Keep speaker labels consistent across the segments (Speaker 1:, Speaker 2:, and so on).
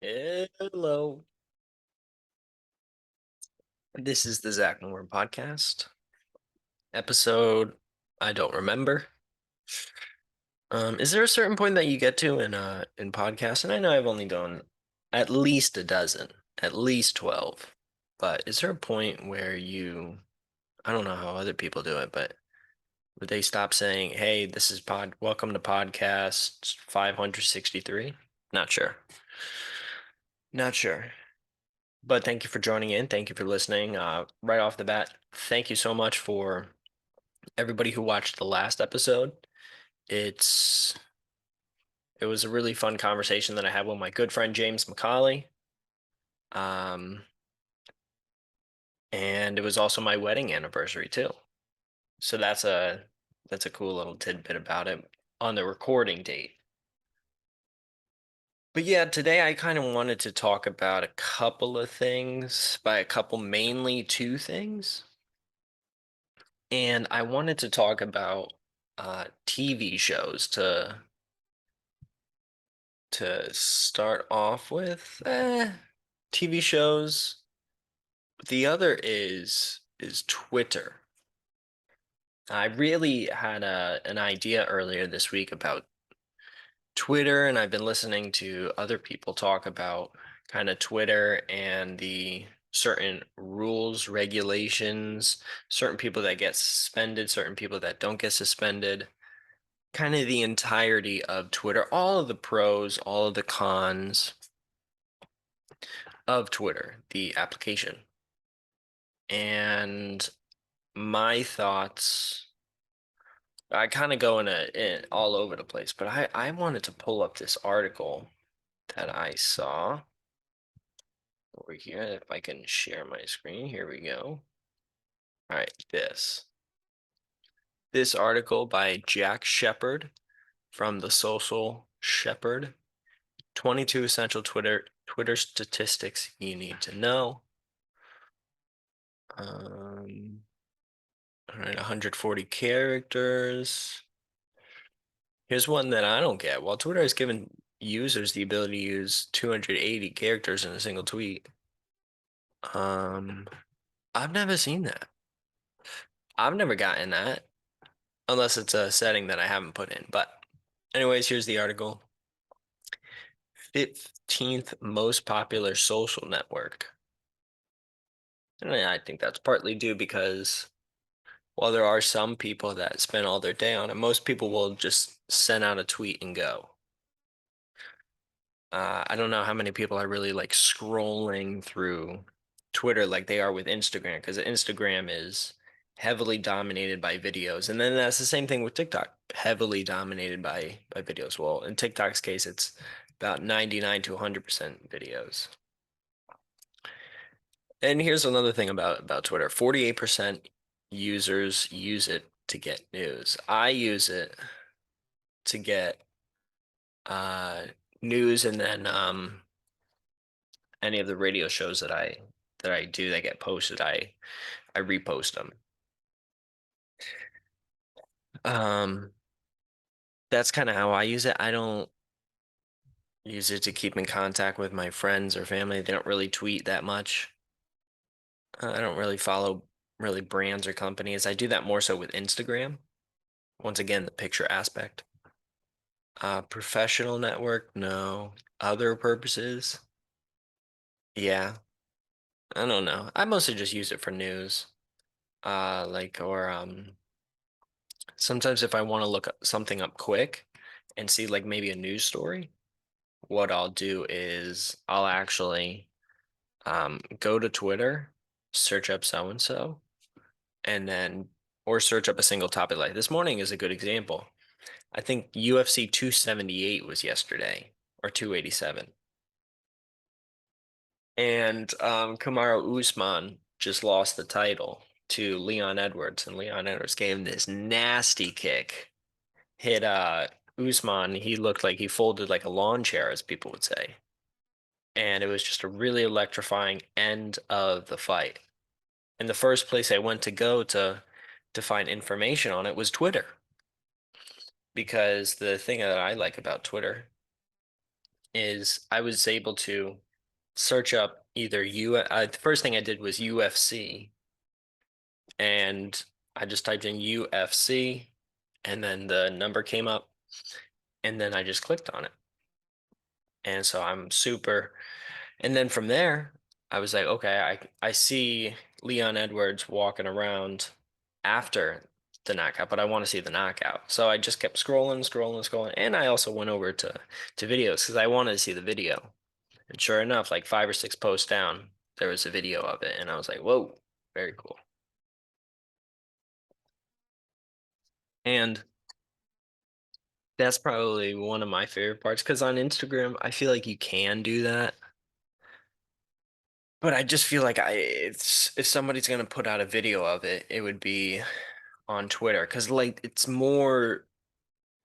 Speaker 1: Hello. This is the Zach Moore podcast. Episode I don't remember. Is there a certain point that you get to in podcasts? And I know I've only done at least a dozen, at least 12. But is there a point where I don't know how other people do it, but would they stop saying, "Hey, this is welcome to podcast 563?" Not sure. Not sure. But thank you for joining in. Thank you for listening. Right off the bat, thank you so much for everybody who watched the last episode. It's it was a really fun conversation that I had with my good friend James McCauley. Um, and it was also my wedding anniversary too. So that's a cool little tidbit about it on the recording date. But yeah, today I kind of wanted to talk about a couple of things, by a couple mainly two things. And I wanted to talk about TV shows to start off with. TV shows. The other is Twitter. I really had an idea earlier this week about Twitter, and I've been listening to other people talk about kind of Twitter and the certain rules, regulations, certain people that get suspended, certain people that don't get suspended, kind of the entirety of Twitter, all of the pros, all of the cons of Twitter, the application. And my thoughts, I kind of go in all over the place, but I wanted to pull up this article that I saw over here. If I can share my screen, here we go. All right, this article by Jack Shepard from The Social Shepherd, 22 essential Twitter statistics you need to know. All right, 140 characters. Here's one that I don't get. While Twitter has given users the ability to use 280 characters in a single tweet, um, I've never seen that. I've never gotten that unless it's a setting that I haven't put in. But anyways, here's the article. 15th most popular social network. And I think that's partly due because while there are some people that spend all their day on it, most people will just send out a tweet and go. I don't know how many people are really like scrolling through Twitter like they are with Instagram, because Instagram is heavily dominated by videos. And then that's the same thing with TikTok, heavily dominated by videos. Well, in TikTok's case, it's about 99 to 100% videos. And here's another thing about Twitter. 48% users use it to get news. I use it to get uh news, and then any of the radio shows that I do that get posted, I repost them. Um, that's kind of how I use it. I don't use it to keep in contact with my friends or family. They don't really tweet that much. I don't really follow really brands or companies. I do that more so with Instagram. Once again, the picture aspect. Professional network, no. Other purposes, yeah. I don't know. I mostly just use it for news. Like or sometimes if I want to look something up quick and see like maybe a news story, what I'll do is I'll actually go to Twitter, search up so and so, and then or search up a single topic. Like this morning is a good example. I think UFC 278 was yesterday or 287. And Kamaru Usman just lost the title to Leon Edwards, and Leon Edwards gave him this nasty kick. Hit Usman, he looked like he folded like a lawn chair, as people would say. And it was just a really electrifying end of the fight. And the first place I went to go to find information on it was Twitter. Because the thing that I like about Twitter is I was able to search up either the first thing I did was UFC, and I just typed in UFC, and then the number came up, and then I just clicked on it. And so I'm super. And then from there, I was like, okay, I see Leon Edwards walking around after the knockout, but I want to see the knockout. So I just kept scrolling, scrolling, scrolling, and I also went over to videos because I wanted to see the video. And sure enough, like 5 or 6 posts down, there was a video of it, and I was like, whoa, very cool. And that's probably one of my favorite parts because on Instagram, I feel like you can do that. But I just feel like it's if somebody's gonna put out a video of it, it would be on Twitter because like it's more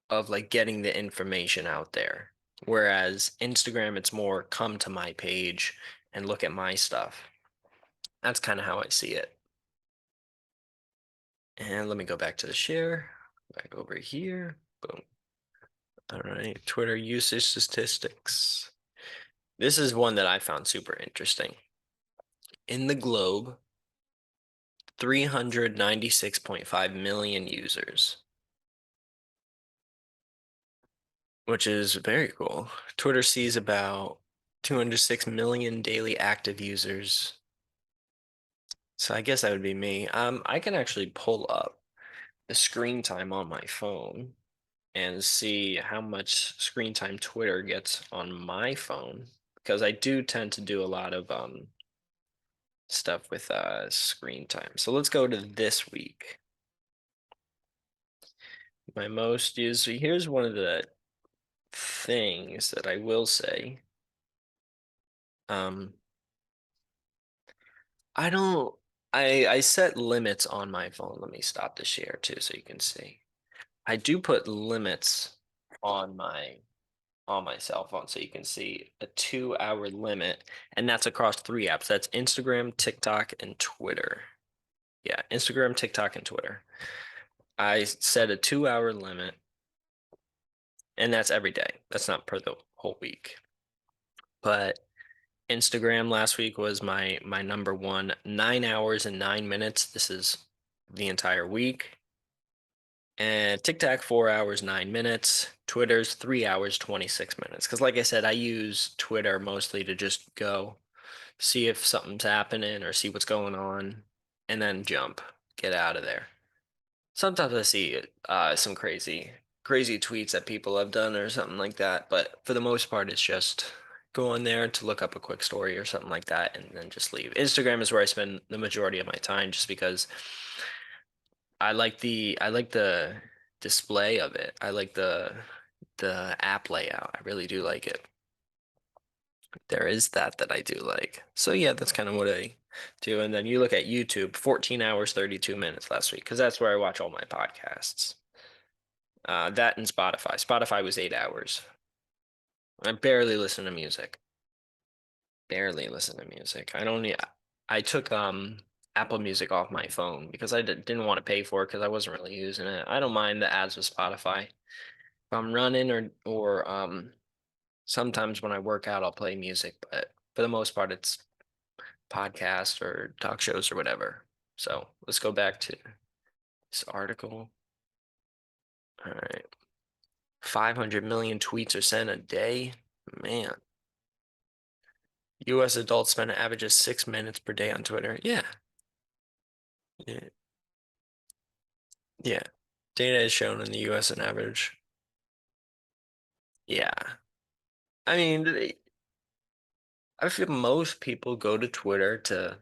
Speaker 1: of like getting the information out there. Whereas Instagram, it's more come to my page and look at my stuff. That's kind of how I see it. And let me go back to the share, back over here. Boom. All right, Twitter usage statistics. This is one that I found super interesting. In the globe, 396.5 million users, which is very cool. Twitter sees about 206 million daily active users. So I guess that would be me. I can actually pull up the screen time on my phone and see how much screen time Twitter gets on my phone because I do tend to do a lot of stuff with screen time. So let's go to this week. My most used. So here's one of the things that I will say. Um, I don't. I set limits on my phone. Let me stop the share too, so you can see. I do put limits on my cell phone, so you can see a 2 hour limit, and that's across 3 apps. That's Instagram, TikTok, and Twitter. Yeah, Instagram, TikTok, and Twitter. I set a 2 hour limit, and that's every day. That's not per the whole week. But Instagram last week was my number one, 9 hours and 9 minutes. This is the entire week. And TikTok 4 hours 9 minutes. Twitter's 3 hours 26 minutes. Because like I said, I use Twitter mostly to just go see if something's happening or see what's going on, and then jump, get out of there. Sometimes I see some crazy tweets that people have done or something like that, but for the most part, it's just go on there to look up a quick story or something like that, and then just leave. Instagram is where I spend the majority of my time, just because I like the display of it. I like the app layout. I really do like it. There is that I do like. So yeah, that's kind of what I do. And then you look at YouTube, 14 hours, 32 minutes last week, because that's where I watch all my podcasts. That and Spotify. Spotify was 8 hours. I barely listen to music. Barely listen to music. I took Apple Music off my phone because I didn't want to pay for it because I wasn't really using it. I don't mind the ads with Spotify. If I'm running or sometimes when I work out I'll play music, but for the most part it's podcasts or talk shows or whatever. So let's go back to this article. All right. 500 million tweets are sent a day. Man. US adults spend an average of 6 minutes per day on Twitter. Yeah. Yeah. Yeah. Data is shown in the US an average. Yeah. I mean, I feel most people go to Twitter to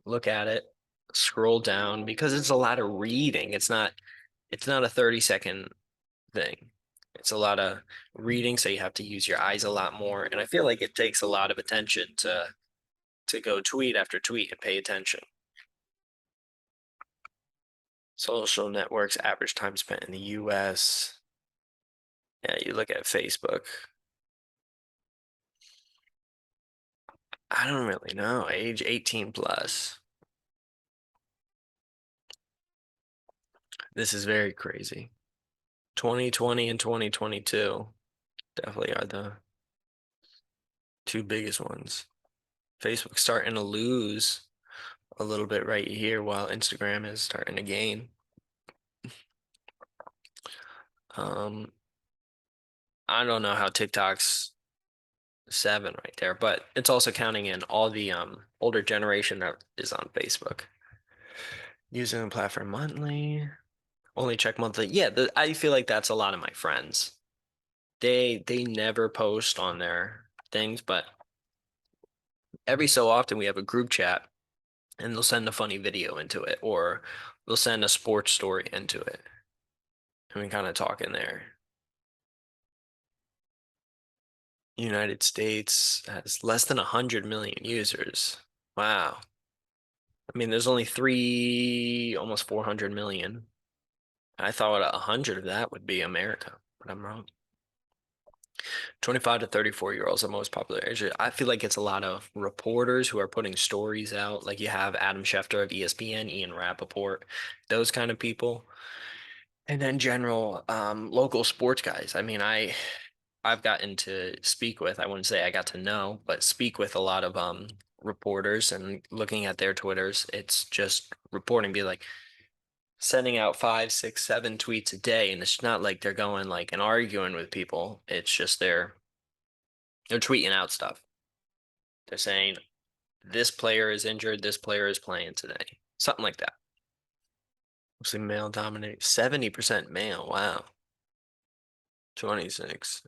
Speaker 1: look at it, scroll down because it's a lot of reading. It's not a 30-second thing. It's a lot of reading, so you have to use your eyes a lot more. And I feel like it takes a lot of attention to go tweet after tweet and pay attention. Social networks average time spent in the US. Yeah, you look at Facebook. I don't really know. Age 18 plus. This is very crazy. 2020 and 2022 definitely are the Two biggest ones. Facebook's starting to lose a little bit right here while Instagram is starting to gain. Um, I don't know how TikTok's seven right there, but it's also counting in all the older generation that is on Facebook. Using the platform monthly, only check monthly. Yeah, I feel like that's a lot of my friends. They never post on their things, but every so often we have a group chat and they'll send a funny video into it or they'll send a sports story into it. And we kind of talk in there. United States has less than 100 million users. Wow. I mean, there's only almost 400 million. I thought 100 of that would be America, but I'm wrong. 25 to 34-year-olds are most popular age. I feel like it's a lot of reporters who are putting stories out. Like you have Adam Schefter of ESPN, Ian Rappaport, those kind of people. And then general local sports guys. I mean, I've gotten to speak with, I wouldn't say I got to know, but speak with a lot of reporters and looking at their Twitters. It's just reporting, be like sending out five, six, seven tweets a day, and it's not like they're going like and arguing with people. It's just they're tweeting out stuff. They're saying this player is injured, this player is playing today. Something like that. Mostly male dominated. 70% male. Wow. 26.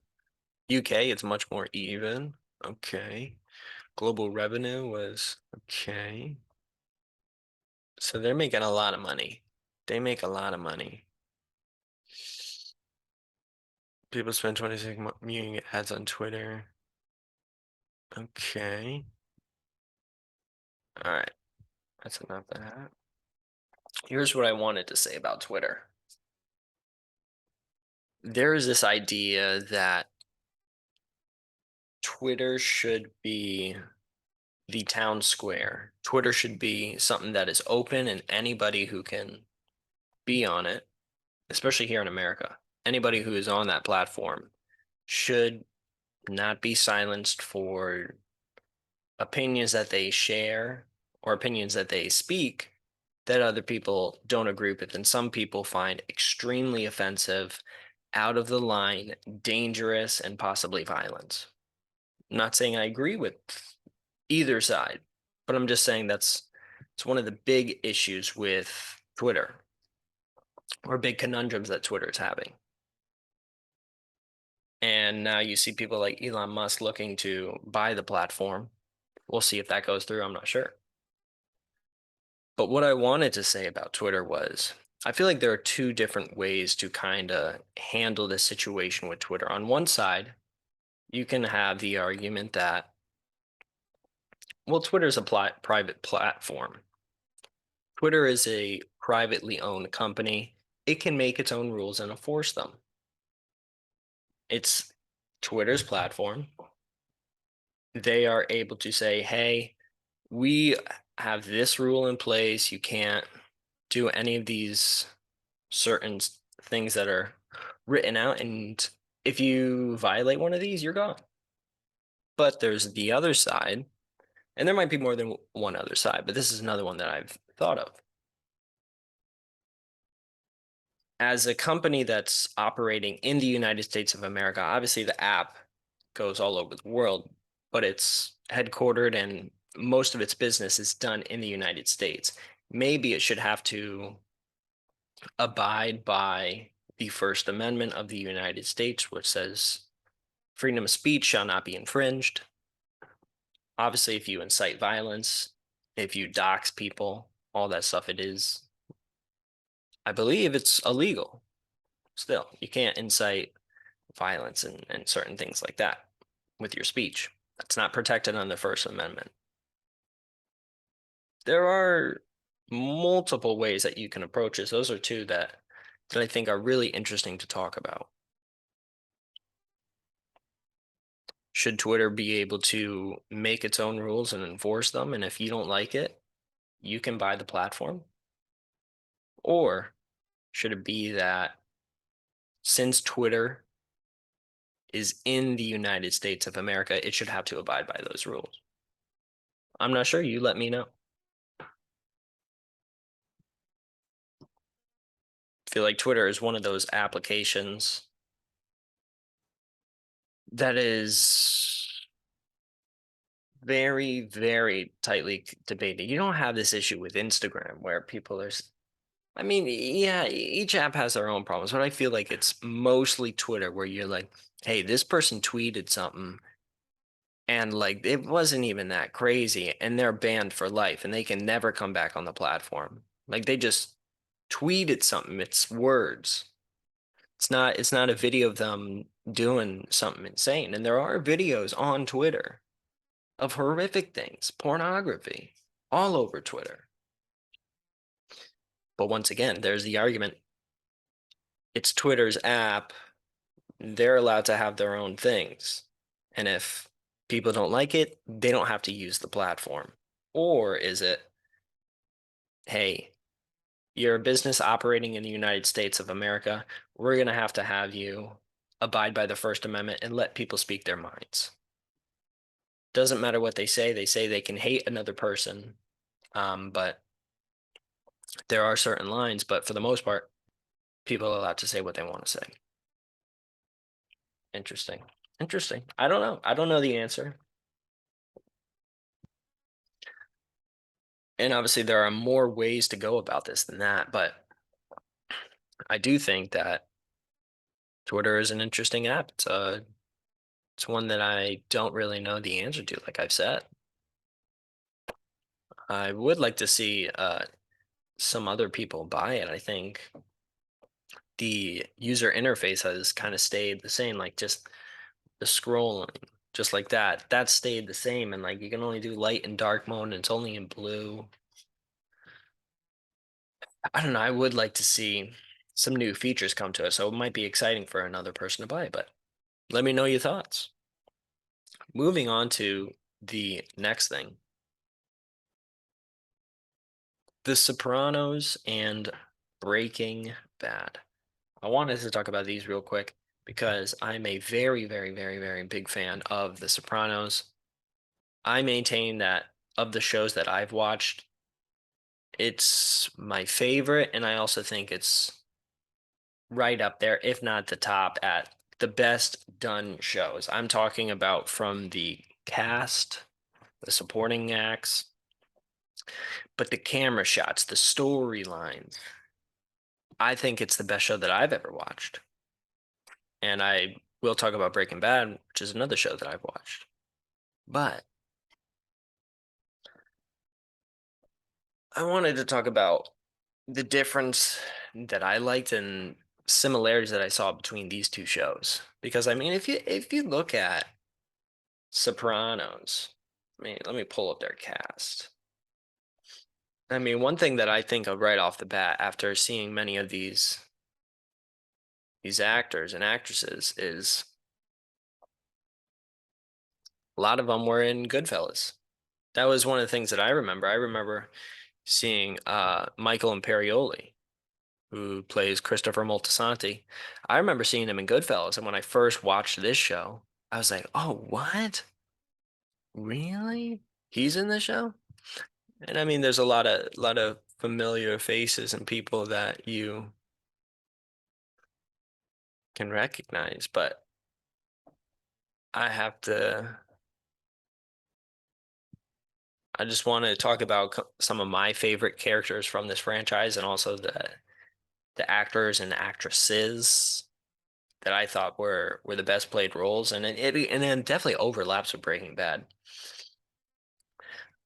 Speaker 1: UK, it's much more even. Okay. Global revenue was okay. So they're making a lot of money. They make a lot of money. People spend 26 million ads on Twitter. Okay. All right. That's enough of that. Here's what I wanted to say about Twitter. There is this idea that Twitter should be the town square. Twitter should be something that is open and anybody who can be on it, especially here in America, anybody who is on that platform should not be silenced for opinions that they share or opinions that they speak that other people don't agree with and some people find extremely offensive, out of the line, dangerous, and possibly violent. I'm not saying I agree with either side, but I'm just saying it's one of the big issues with Twitter or big conundrums that Twitter is having. And now you see people like Elon Musk looking to buy the platform. We'll see if that goes through. I'm not sure. But what I wanted to say about Twitter was I feel like there are two different ways to kind of handle this situation with Twitter. On one side, you can have the argument that, well, Twitter's a private platform. Twitter is a privately owned company. It can make its own rules and enforce them. It's Twitter's platform. They are able to say, hey, we have this rule in place. You can't do any of these certain things that are written out. And if you violate one of these, you're gone. But there's the other side, and there might be more than one other side, but this is another one that I've thought of. As a company that's operating in the United States of America, obviously the app goes all over the world, but it's headquartered and most of its business is done in the United States. Maybe it should have to abide by the First Amendment of the United States, which says freedom of speech shall not be infringed. Obviously, if you incite violence, if you dox people, all that stuff, I believe it's illegal. Still, you can't incite violence and certain things like that with your speech. That's not protected under the First Amendment. There are multiple ways that you can approach this. Those are two that I think are really interesting to talk about. Should Twitter be able to make its own rules and enforce them? And if you don't like it, you can buy the platform? Or should it be that since Twitter is in the United States of America, it should have to abide by those rules. I'm not sure. You let me know. I feel like Twitter is one of those applications that is very, very tightly debated. You don't have this issue with Instagram where people are, I mean, yeah, each app has their own problems, but I feel like it's mostly Twitter where you're like, hey, this person tweeted something and like it wasn't even that crazy and they're banned for life and they can never come back on the platform. Like they just tweeted something, it's words. It's not a video of them doing something insane. And there are videos on Twitter of horrific things, pornography, all over Twitter. But once again, there's the argument. It's Twitter's app. They're allowed to have their own things. And if people don't like it, they don't have to use the platform. Or is it, hey, you're a business operating in the United States of America. We're going to have you abide by the First Amendment and let people speak their minds. Doesn't matter what they say. They say they can hate another person, but there are certain lines. But for the most part, people are allowed to say what they want to say. Interesting. Interesting. I don't know. I don't know the answer. And obviously, there are more ways to go about this than that. But I do think that Twitter is an interesting app. It's one that I don't really know the answer to, like I've said. I would like to see some other people buy it. I think the user interface has kind of stayed the same, like just the scrolling, just like that. That stayed the same, and like you can only do light and dark mode, and it's only in blue. I don't know. I would like to see some new features come to it, so it might be exciting for another person to buy. But let me know your thoughts. Moving on to the next thing, The Sopranos and Breaking Bad. I wanted to talk about these real quick because I'm a very, very, very, very big fan of The Sopranos. I maintain that of the shows that I've watched, it's my favorite, and I also think it's right up there, if not the top, at the best done shows. I'm talking about from the cast, the supporting acts, but the camera shots, the storylines. I think it's the best show that I've ever watched. And I will talk about Breaking Bad, which is another show that I've watched. But I wanted to talk about the difference that I liked and similarities that I saw between these two shows. Because I mean, if you look at Sopranos, let me pull up their cast. I mean, one thing that I think of right off the bat after seeing many of these actors and actresses is a lot of them were in Goodfellas. That was one of the things that I remember. I remember seeing Michael Imperioli, who plays Christopher Moltisanti. I remember seeing him in Goodfellas, and when I first watched this show, I was like, "Oh, what? Really? He's in this show?" And I mean, there's a lot of familiar faces and people that you can recognize, but I have to. I just want to talk about some of my favorite characters from this franchise, and also the actors and actresses that I thought were the best played roles, and it definitely overlaps with Breaking Bad.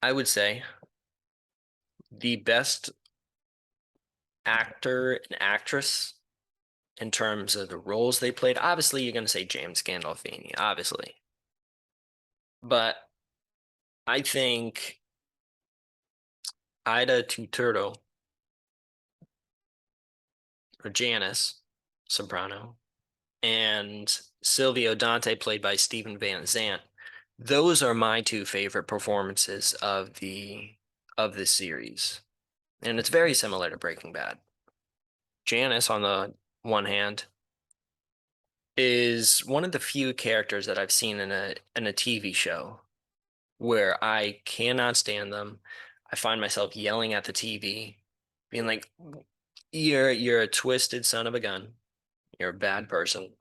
Speaker 1: I would say the best actor and actress in terms of the roles they played. Obviously, you're going to say James Gandolfini, obviously, but I think Ida Turturro or Janice Soprano and Silvio Dante, played by Stephen Van Zandt. Those are my two favorite performances of the series. And it's very similar to Breaking Bad. Janice, on the one hand, is one of the few characters that I've seen in a TV show where I cannot stand them. I find myself yelling at the TV, being like, "You're a twisted son of a gun. You're a bad person."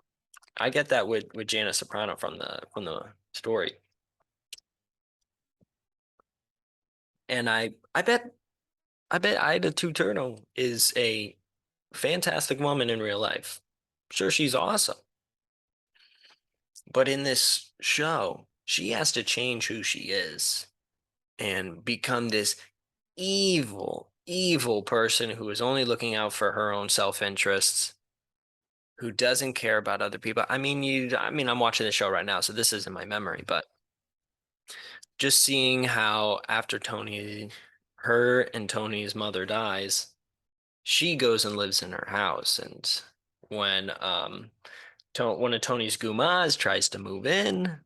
Speaker 1: I get that with Janice Soprano from the story, and I bet Ida Turturno is a fantastic woman in real life. Sure, she's awesome, but in this show, she has to change who she is and become this evil, evil person who is only looking out for her own self-interests, who doesn't care about other people. I mean, I'm watching the show right now, so this isn't my memory, but just seeing how after her and Tony's mother dies, she goes and lives in her house, and when one of Tony's Gumas tries to move in,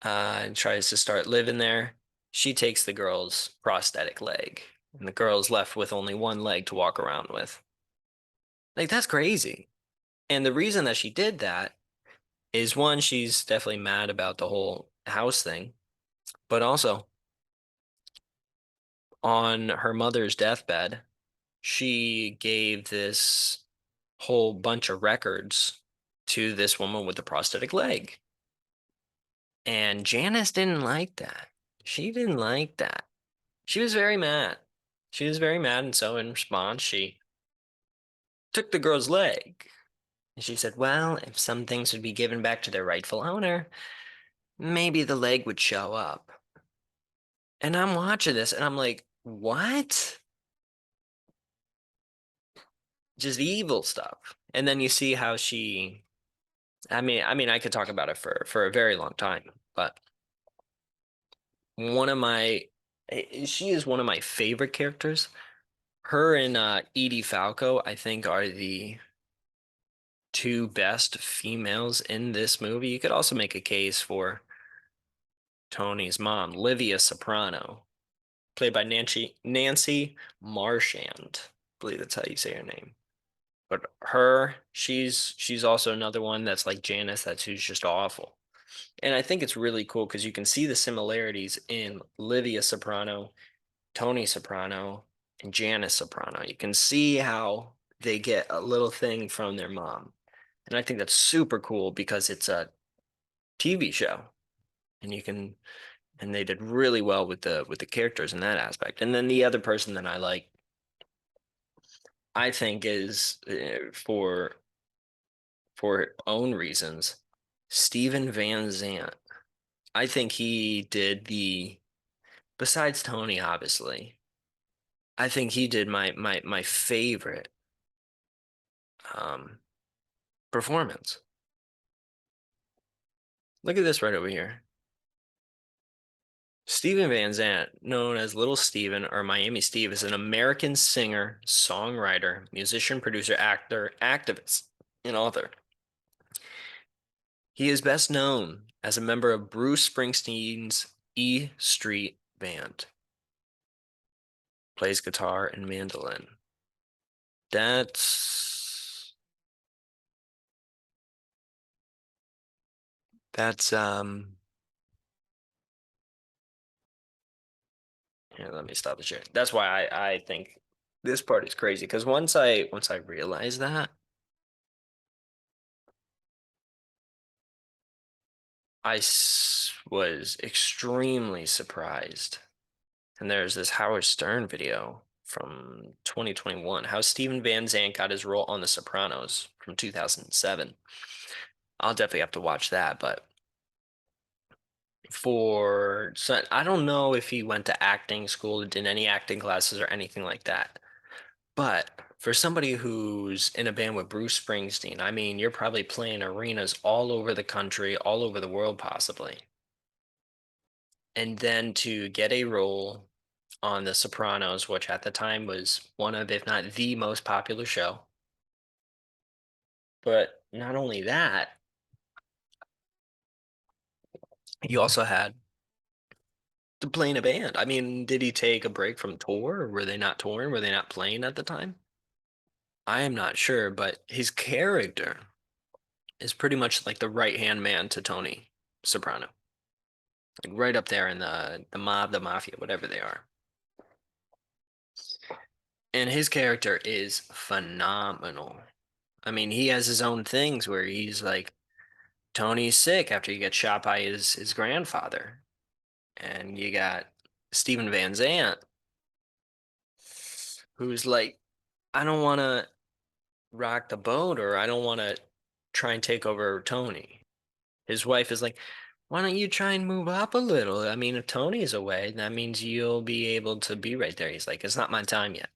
Speaker 1: and tries to start living there, she takes the girl's prosthetic leg, and the girl's left with only one leg to walk around with. Like, that's crazy. And the reason that she did that is one, she's definitely mad about the whole house thing, but also on her mother's deathbed, she gave this whole bunch of records to this woman with the prosthetic leg. And Janice didn't like that. She didn't like that. She was very mad. She was very mad, and so in response, she took the girl's leg. And she said, "Well, if some things would be given back to their rightful owner, maybe the leg would show up." And I'm watching this and I'm like, what? Just evil stuff. And then you see how I could talk about it for a very long time, but one of my she is one of my favorite characters. Her and Edie Falco, I think, are the two best females in this movie. You could also make a case for Tony's mom, Livia Soprano, played by Nancy Marchand. I believe that's how you say her name. But she's also another one that's like Janice, that's who's just awful. And I think it's really cool because you can see the similarities in Livia Soprano, Tony Soprano, and Janice Soprano. You can see how they get a little thing from their mom. And I think that's super cool because it's a TV show. And they did really well with the characters in that aspect. And then the other person that I like, I think is for own reasons, Steven Van Zandt. I think he did besides Tony, obviously, I think he did my favorite um performance. Look at this right over here. Steven Van Zandt, known as Little Steven or Miami Steve, is an American singer, songwriter, musician, producer, actor, activist, and author. He is best known as a member of Bruce Springsteen's E Street Band. Plays guitar and mandolin. That's here, let me stop the share. That's why I think this part is crazy because once I realized that, was extremely surprised. And there's this Howard Stern video from 2021, how Steven Van Zandt got his role on The Sopranos from 2007. I'll definitely have to watch that, but so I don't know if he went to acting school or did any acting classes or anything like that. But for somebody who's in a band with Bruce Springsteen, I mean, you're probably playing arenas all over the country, all over the world, possibly. And then to get a role on The Sopranos, which at the time was one of, if not the most popular show. But not only that, you also had to play in a band. I mean, did he take a break from tour? Or were they not touring? Were they not playing at the time? I am not sure, but his character is pretty much like the right-hand man to Tony Soprano. Like right up there in the mob, the mafia, whatever they are. And his character is phenomenal. I mean, he has his own things where he's like, Tony's sick after he gets shot by his grandfather. And you got Stephen Van Zandt, who's like, I don't want to rock the boat or I don't want to try and take over Tony. His wife is like, why don't you try and move up a little? I mean, if Tony's away, that means you'll be able to be right there. He's like, it's not my time yet.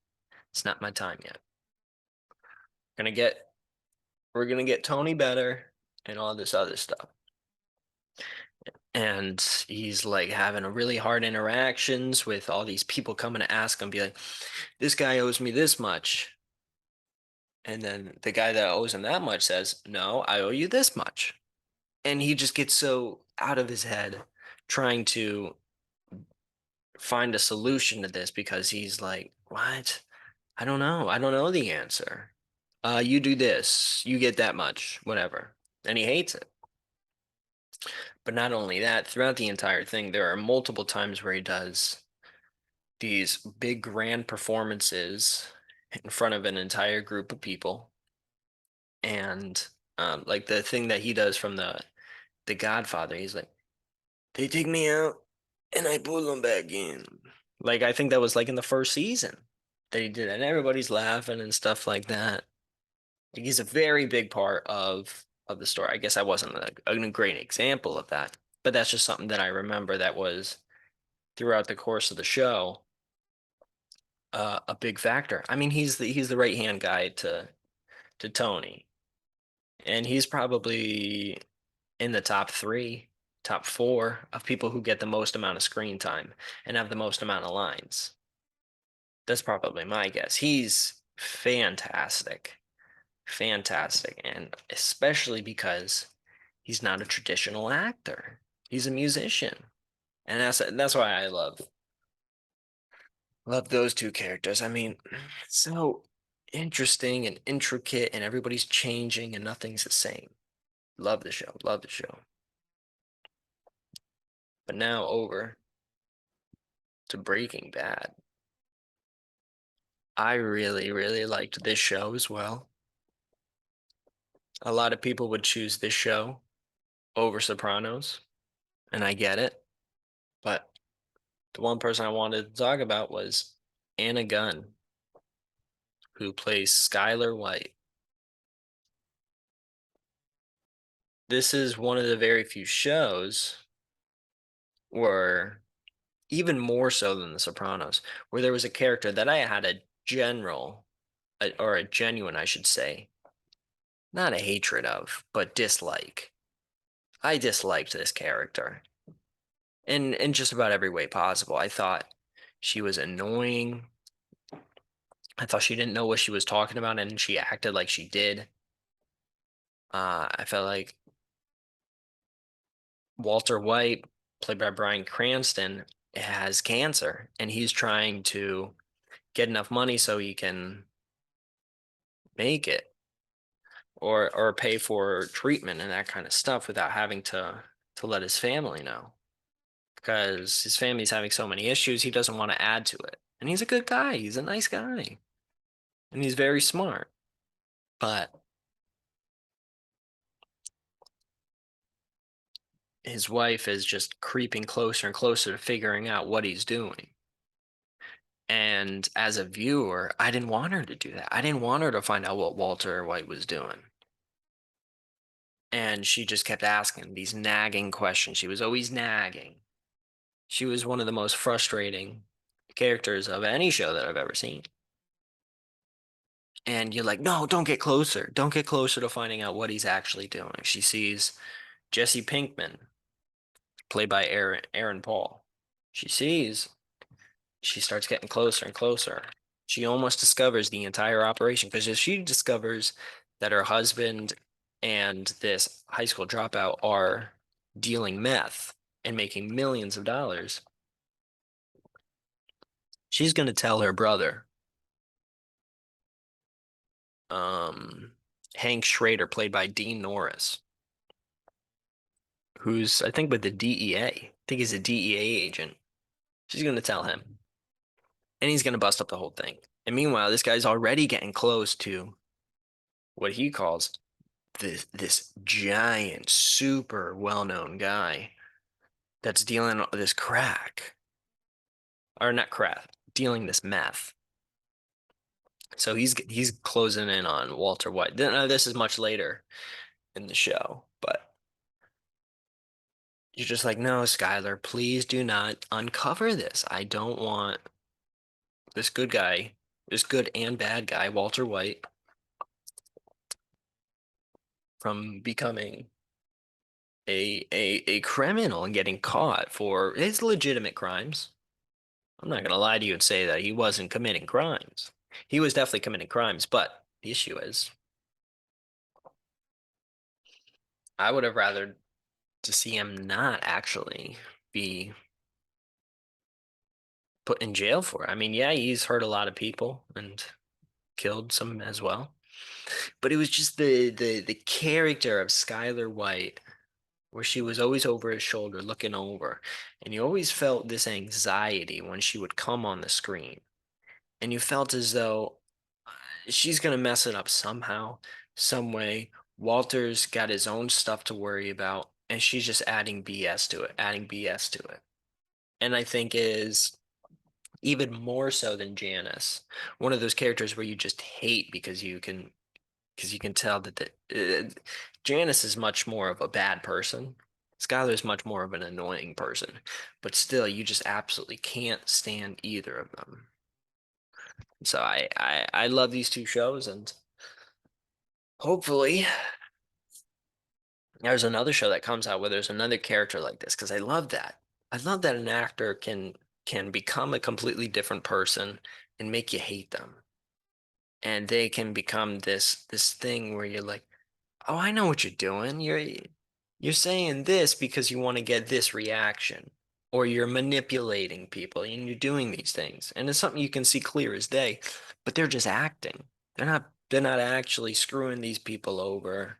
Speaker 1: It's not my time yet. Gonna get, we're gonna get Tony better and all this other stuff. And he's like having a really hard interactions with all these people coming to ask him, be like, this guy owes me this much. And then the guy that owes him that much says, no, I owe you this much. And he just gets so out of his head trying to find a solution to this because he's like, what? I don't know. I don't know the answer. You do this, you get that much, whatever. And he hates it. But not only that, throughout the entire thing, there are multiple times where he does these big grand performances in front of an entire group of people. And like the thing that he does from the Godfather, he's like, they take me out and I pull them back in. Like I think that was like in the first season that he did, and everybody's laughing and stuff like that. Like, he's a very big part of the story. I guess I wasn't a great example of that, but that's just something that I remember that was throughout the course of the show a big factor. I mean, he's the right hand guy to Tony, and he's probably in the top three, top four of people who get the most amount of screen time and have the most amount of lines. That's probably my guess. He's fantastic, fantastic, and especially because he's not a traditional actor. He's a musician, and that's why I love those two characters. I mean, it's so interesting and intricate, and everybody's changing, and nothing's the same. Love the show. Love the show. But now over to Breaking Bad. I really, really liked this show as well. A lot of people would choose this show over Sopranos, and I get it. But the one person I wanted to talk about was Anna Gunn, who plays Skylar White. This is one of the very few shows where, even more so than The Sopranos, where there was a character that I had a general, or a genuine, I should say, not a hatred of, but dislike. I disliked this character in just about every way possible. I thought she was annoying. I thought she didn't know what she was talking about, and she acted like she did. I felt like Walter White, played by Bryan Cranston, has cancer, and he's trying to get enough money so he can make it or pay for treatment and that kind of stuff without having to let his family know because his family's having so many issues, he doesn't want to add to it. And he's a good guy. He's a nice guy. And he's very smart. But his wife is just creeping closer and closer to figuring out what he's doing. And as a viewer, I didn't want her to do that. I didn't want her to find out what Walter White was doing. And she just kept asking these nagging questions. She was always nagging. She was one of the most frustrating characters of any show that I've ever seen. And you're like, no, don't get closer. Don't get closer to finding out what he's actually doing. She sees Jesse Pinkman, played by Aaron Paul. She sees, she starts getting closer and closer. She almost discovers the entire operation because if she discovers that her husband and this high school dropout are dealing meth and making millions of dollars, she's going to tell her brother. Hank Schrader, played by Dean Norris, who's I think with the DEA. I think he's a DEA agent. She's gonna tell him, and he's gonna bust up the whole thing. And meanwhile, this guy's already getting close to what he calls this giant, super well-known guy that's dealing this crack, or not crack, dealing this meth. So he's closing in on Walter White. This is much later in the show, but you're just like, no, Skylar, please do not uncover this. I don't want this good guy, this good and bad guy, Walter White, from becoming a criminal and getting caught for his legitimate crimes. I'm not gonna lie to you and say that he wasn't committing crimes. He was definitely committing crimes, but the issue is, I would have rather to see him not actually be put in jail for it. I mean, yeah, he's hurt a lot of people and killed some as well. But it was just the character of Skylar White, where she was always over his shoulder looking over, and you always felt this anxiety when she would come on the screen, and you felt as though she's gonna mess it up somehow, some way. Walter's got his own stuff to worry about, and she's just adding BS to it, adding BS to it. And I think is even more so than Janice, one of those characters where you just hate because you can tell that Janice is much more of a bad person. Skylar is much more of an annoying person, but still, you just absolutely can't stand either of them. So I love these two shows, and hopefully there's another show that comes out where there's another character like this, because I love that. I love that an actor can become a completely different person and make you hate them, and they can become this thing where you're like, oh, I know what you're doing. You're saying this because you want to get this reaction, or you're manipulating people and you're doing these things. And it's something you can see clear as day, but they're just acting. They're not actually screwing these people over.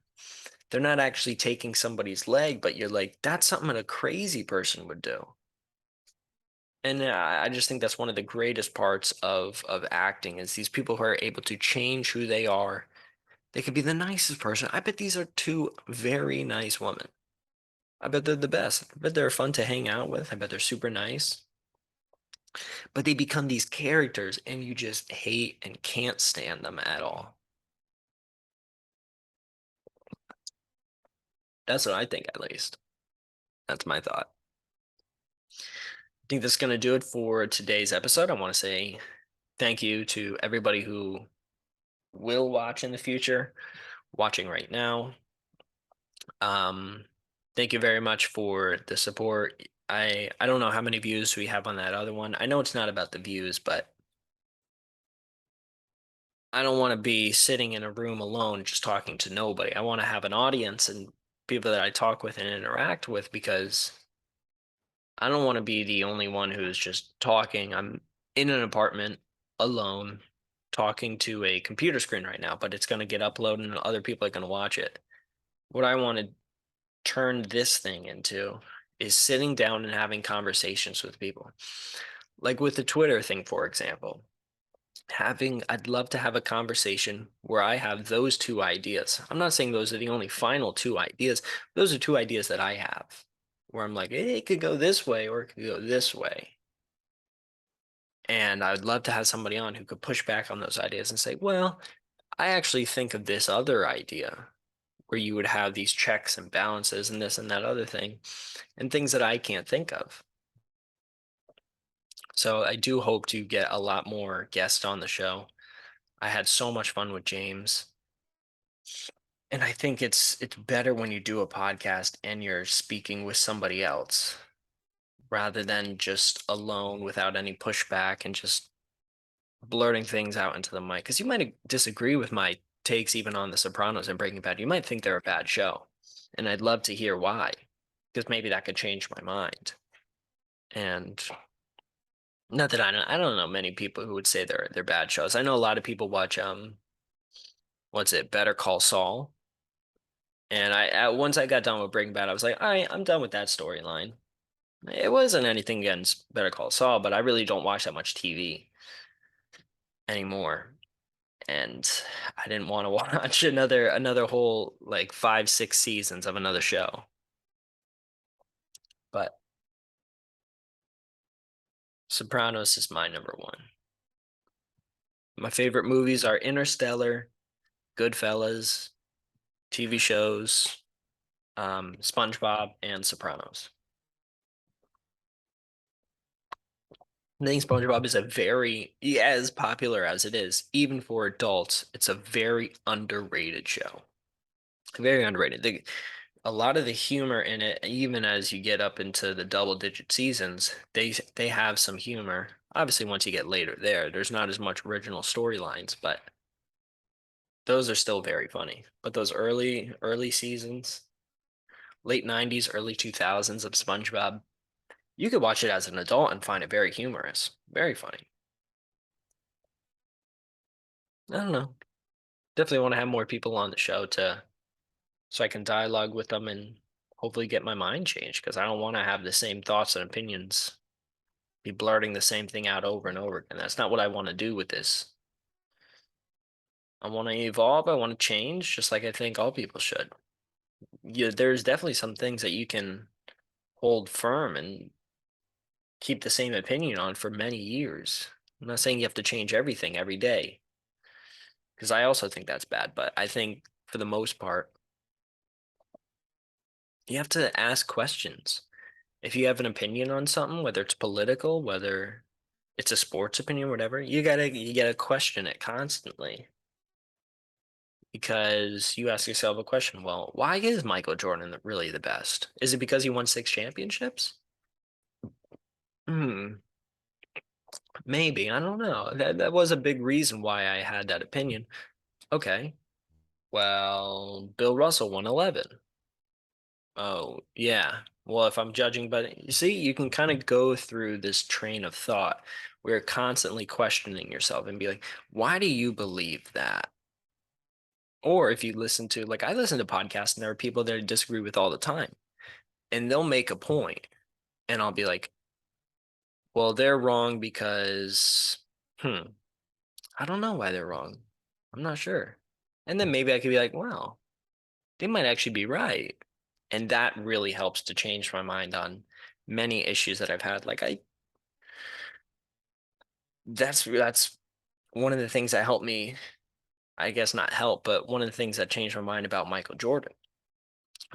Speaker 1: They're not actually taking somebody's leg, but you're like, that's something a crazy person would do. And I just think that's one of the greatest parts of acting is these people who are able to change who they are. They could be the nicest person. I bet these are two very nice women. I bet they're the best. I bet they're fun to hang out with. I bet they're super nice. But they become these characters and you just hate and can't stand them at all. That's what I think, at least. That's my thought. I think that's going to do it for today's episode. I want to say thank you to everybody who will watch in the future, watching right now. Um, Thank you very much for the support. I don't know how many views we have on that other one. I know it's not about the views, but I don't want to be sitting in a room alone just talking to nobody. I want to have an audience and people that I talk with and interact with, because I don't want to be the only one who's just talking. I'm in an apartment alone talking to a computer screen right now, but it's going to get uploaded and other people are going to watch it. What I want to turn this thing into is sitting down and having conversations with people. Like with the Twitter thing, for example. I'd love to have a conversation where I have those two ideas. I'm not saying those are the only final two ideas. Those are two ideas that I have where I'm like, it could go this way or it could go this way. And I would love to have somebody on who could push back on those ideas and say, well, I actually think of this other idea where you would have these checks and balances and this and that other thing and things that I can't think of. So I do hope to get a lot more guests on the show. I had so much fun with James. And I think it's better when you do a podcast and you're speaking with somebody else rather than just alone without any pushback and just blurting things out into the mic. Because you might disagree with my takes even on The Sopranos and Breaking Bad. You might think they're a bad show, and I'd love to hear why, because maybe that could change my mind. And not that I don't know many people who would say they're bad shows. I know a lot of people watch what's it, Better Call Saul. And once I got done with Breaking Bad, I was like, all right, I'm done with that storyline. It wasn't anything against Better Call Saul, but I really don't watch that much TV anymore. And I didn't want to watch another whole like 5, 6 seasons of another show. But Sopranos is my number one. My favorite movies are Interstellar, Goodfellas, TV shows, SpongeBob, and Sopranos. I think SpongeBob is a very, yeah, as popular as it is, even for adults, it's a very underrated show. Very underrated. A lot of the humor in it, even as you get up into the double-digit seasons, they have some humor. Obviously, once you get later there's not as much original storylines, but those are still very funny. But those early seasons, late 90s, early 2000s of SpongeBob, you could watch it as an adult and find it very humorous, very funny. I don't know. Definitely want to have more people on the show to so I can dialogue with them and hopefully get my mind changed because I don't want to have the same thoughts and opinions, be blurting the same thing out over and over again. That's not what I want to do with this. I want to evolve, I want to change, just like I think all people should. Yeah, there's definitely some things that you can hold firm and keep the same opinion on for many years. I'm not saying you have to change everything every day, because I also think that's bad, but I think for the most part, you have to ask questions. If you have an opinion on something, whether it's political, whether it's a sports opinion, whatever, you gotta question it constantly because you ask yourself a question, well, why is Michael Jordan really the best? Is it because he won 6 championships? Hmm, maybe. I don't know. That was a big reason why I had that opinion. Okay. Well, Bill Russell won 11. Oh, yeah. Well, if I'm judging, but you see, you can kind of go through this train of thought where you're constantly questioning yourself and be like, why do you believe that? Or if you listen to, like, I listen to podcasts and there are people that I disagree with all the time, and they'll make a point, and I'll be like, well, they're wrong because, hmm, I don't know why they're wrong. I'm not sure. And then maybe I could be like, wow, they might actually be right. And that really helps to change my mind on many issues that I've had. That's one of the things that helped me, I guess not help, but one of the things that changed my mind about Michael Jordan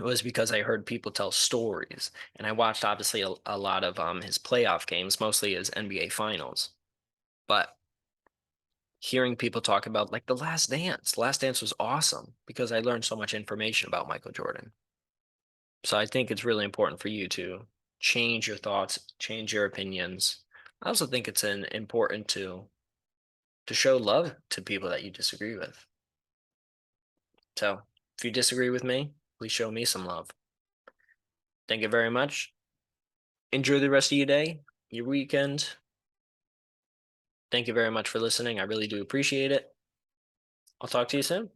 Speaker 1: was because I heard people tell stories. And I watched obviously a lot of his playoff games, mostly his NBA finals. But hearing people talk about like The Last Dance. Last Dance was awesome because I learned so much information about Michael Jordan. So I think it's really important for you to change your thoughts, change your opinions. I also think it's important to show love to people that you disagree with. So if you disagree with me, please show me some love. Thank you very much. Enjoy the rest of your day, your weekend. Thank you very much for listening. I really do appreciate it. I'll talk to you soon.